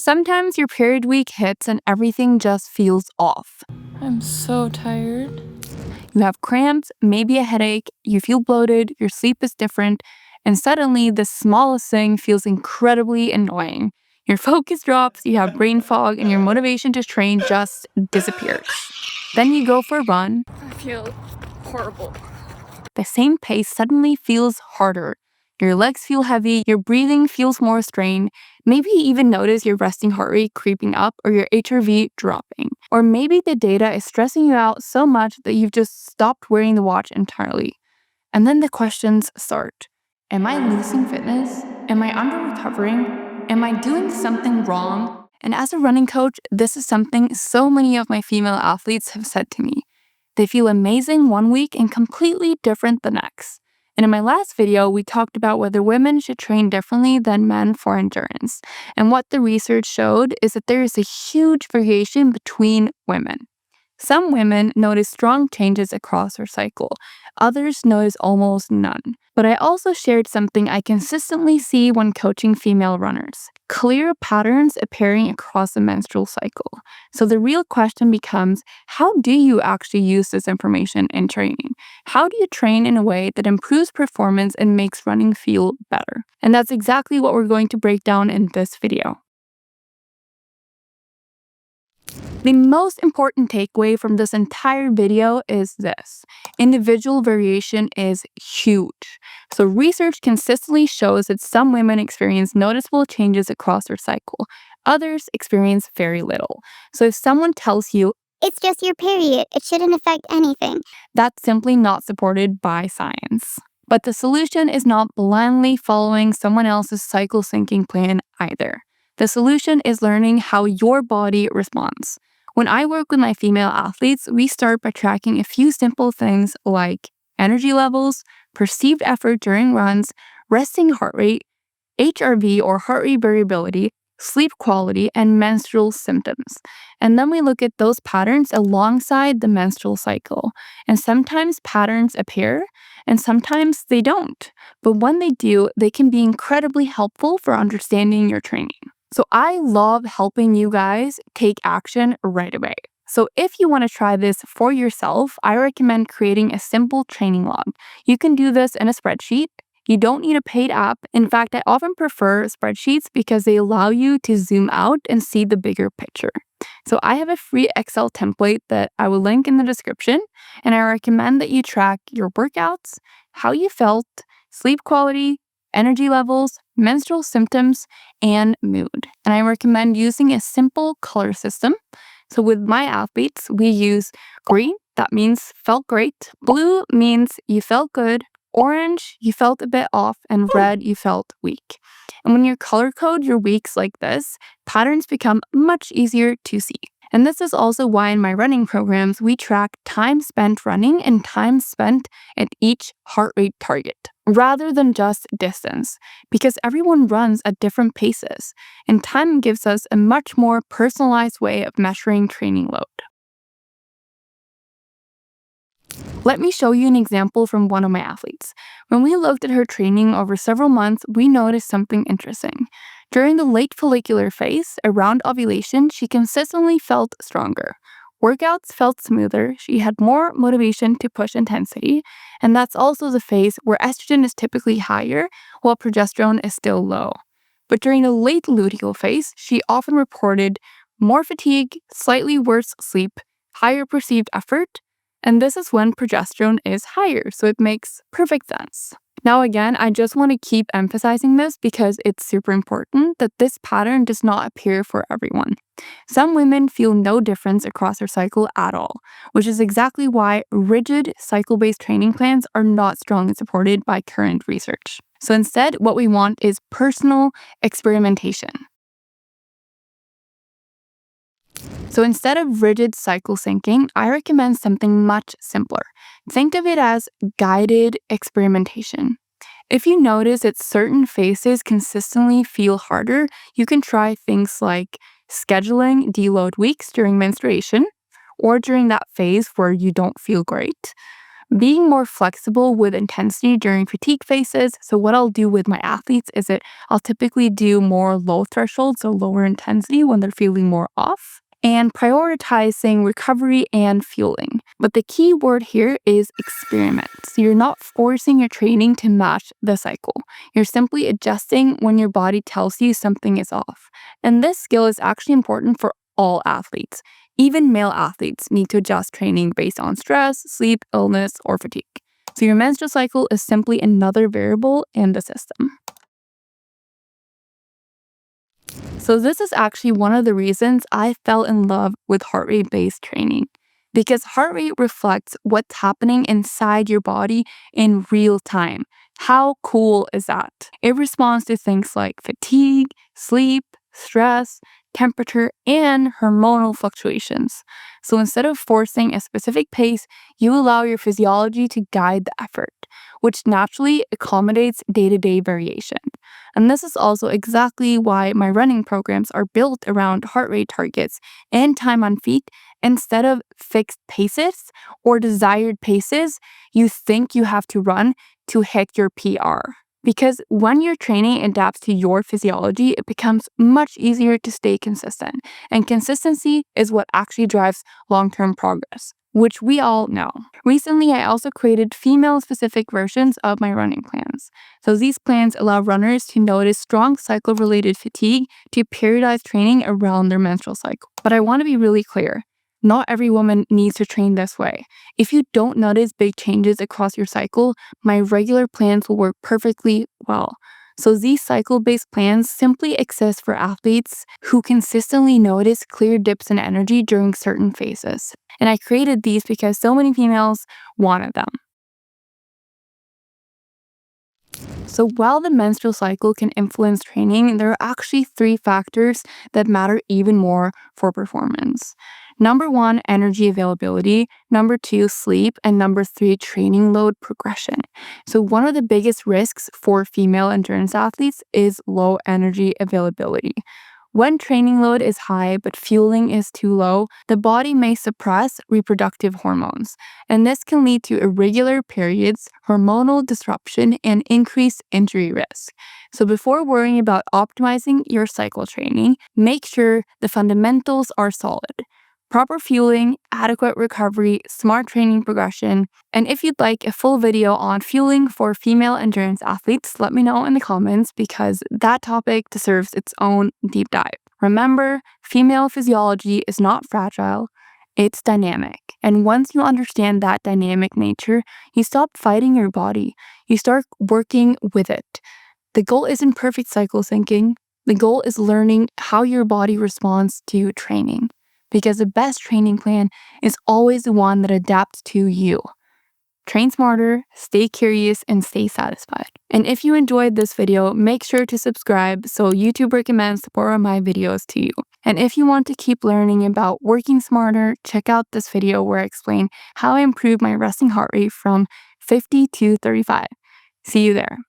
Sometimes your period week hits and everything just feels off. I'm so tired. You have cramps, maybe a headache, you feel bloated, your sleep is different, and suddenly the smallest thing feels incredibly annoying. Your focus drops, you have brain fog, and your motivation to train just disappears. Then you go for a run. I feel horrible. The same pace suddenly feels harder. Your legs feel heavy, your breathing feels more strained. Maybe you even notice your resting heart rate creeping up or your HRV dropping. Or maybe the data is stressing you out so much that you've just stopped wearing the watch entirely. And then the questions start. Am I losing fitness? Am I under-recovering? Am I doing something wrong? And as a running coach, this is something so many of my female athletes have said to me. They feel amazing one week and completely different the next. And in my last video, we talked about whether women should train differently than men for endurance. And what the research showed is that there is a huge variation between women. Some women notice strong changes across their cycle. Others notice almost none. But I also shared something I consistently see when coaching female runners: clear patterns appearing across the menstrual cycle. So the real question becomes, how do you actually use this information in training? How do you train in a way that improves performance and makes running feel better? And that's exactly what we're going to break down in this video. The most important takeaway from this entire video is this: individual variation is huge. So research consistently shows that some women experience noticeable changes across their cycle. Others experience very little. So if someone tells you, "It's just your period, it shouldn't affect anything," that's simply not supported by science. But the solution is not blindly following someone else's cycle syncing plan either. The solution is learning how your body responds. When I work with my female athletes, we start by tracking a few simple things like energy levels, perceived effort during runs, resting heart rate, HRV or heart rate variability, sleep quality, and menstrual symptoms. And then we look at those patterns alongside the menstrual cycle. And sometimes patterns appear, and sometimes they don't. But when they do, they can be incredibly helpful for understanding your training. So I love helping you guys take action right away. So if you want to try this for yourself, I recommend creating a simple training log. You can do this in a spreadsheet. You don't need a paid app. In fact, I often prefer spreadsheets because they allow you to zoom out and see the bigger picture. So I have a free Excel template that I will link in the description, and I recommend that you track your workouts, how you felt, sleep quality, energy levels, menstrual symptoms, and mood. And I recommend using a simple color system. So with my athletes, we use green, that means felt great. Blue means you felt good. Orange, you felt a bit off, and red, you felt weak. And when you color code your weeks like this, patterns become much easier to see. And this is also why in my running programs, we track time spent running and time spent at each heart rate target, rather than just distance, because everyone runs at different paces, and time gives us a much more personalized way of measuring training load. Let me show you an example from one of my athletes. When we looked at her training over several months, we noticed something interesting. During the late follicular phase, around ovulation, she consistently felt stronger. Workouts felt smoother, she had more motivation to push intensity, and that's also the phase where estrogen is typically higher while progesterone is still low. But during the late luteal phase, she often reported more fatigue, slightly worse sleep, higher perceived effort, and this is when progesterone is higher, so it makes perfect sense. Now again, I just want to keep emphasizing this because it's super important that this pattern does not appear for everyone. Some women feel no difference across their cycle at all, which is exactly why rigid cycle-based training plans are not strongly supported by current research. So instead, what we want is personal experimentation. So instead of rigid cycle syncing, I recommend something much simpler. Think of it as guided experimentation. If you notice that certain phases consistently feel harder, you can try things like scheduling deload weeks during menstruation or during that phase where you don't feel great. Being more flexible with intensity during fatigue phases. So what I'll do with my athletes is that I'll typically do more low threshold, so lower intensity when they're feeling more off, and prioritizing recovery and fueling. But the key word here is experiment. So you're not forcing your training to match the cycle. You're simply adjusting when your body tells you something is off. And this skill is actually important for all athletes. Even male athletes need to adjust training based on stress, sleep, illness, or fatigue. So your menstrual cycle is simply another variable in the system. So this is actually one of the reasons I fell in love with heart rate-based training, because heart rate reflects what's happening inside your body in real time. How cool is that? It responds to things like fatigue, sleep, stress, temperature, and hormonal fluctuations. So instead of forcing a specific pace, you allow your physiology to guide the effort, which naturally accommodates day-to-day variation. And this is also exactly why my running programs are built around heart rate targets and time on feet instead of fixed paces or desired paces you think you have to run to hit your PR. Because when your training adapts to your physiology, it becomes much easier to stay consistent. And consistency is what actually drives long-term progress, which we all know. Recently, I also created female-specific versions of my running plans. So these plans allow runners to notice strong cycle-related fatigue to periodize training around their menstrual cycle. But I want to be really clear. Not every woman needs to train this way. If you don't notice big changes across your cycle, my regular plans will work perfectly well. So these cycle-based plans simply exist for athletes who consistently notice clear dips in energy during certain phases. And I created these because so many females wanted them. So while the menstrual cycle can influence training, there are actually 3 factors that matter even more for performance. Number 1, energy availability. Number 2, sleep. And number 3, training load progression. So one of the biggest risks for female endurance athletes is low energy availability. When training load is high but fueling is too low, the body may suppress reproductive hormones, and this can lead to irregular periods, hormonal disruption, and increased injury risk. So before worrying about optimizing your cycle training, make sure the fundamentals are solid. Proper fueling, adequate recovery, smart training progression, and if you'd like a full video on fueling for female endurance athletes, let me know in the comments because that topic deserves its own deep dive. Remember, female physiology is not fragile, it's dynamic. And once you understand that dynamic nature, you stop fighting your body. You start working with it. The goal isn't perfect cycle syncing. The goal is learning how your body responds to training. Because the best training plan is always the one that adapts to you. Train smarter, stay curious, and stay satisfied. And if you enjoyed this video, make sure to subscribe so YouTube recommends more of my videos to you. And if you want to keep learning about working smarter, check out this video where I explain how I improved my resting heart rate from 50 to 35. See you there.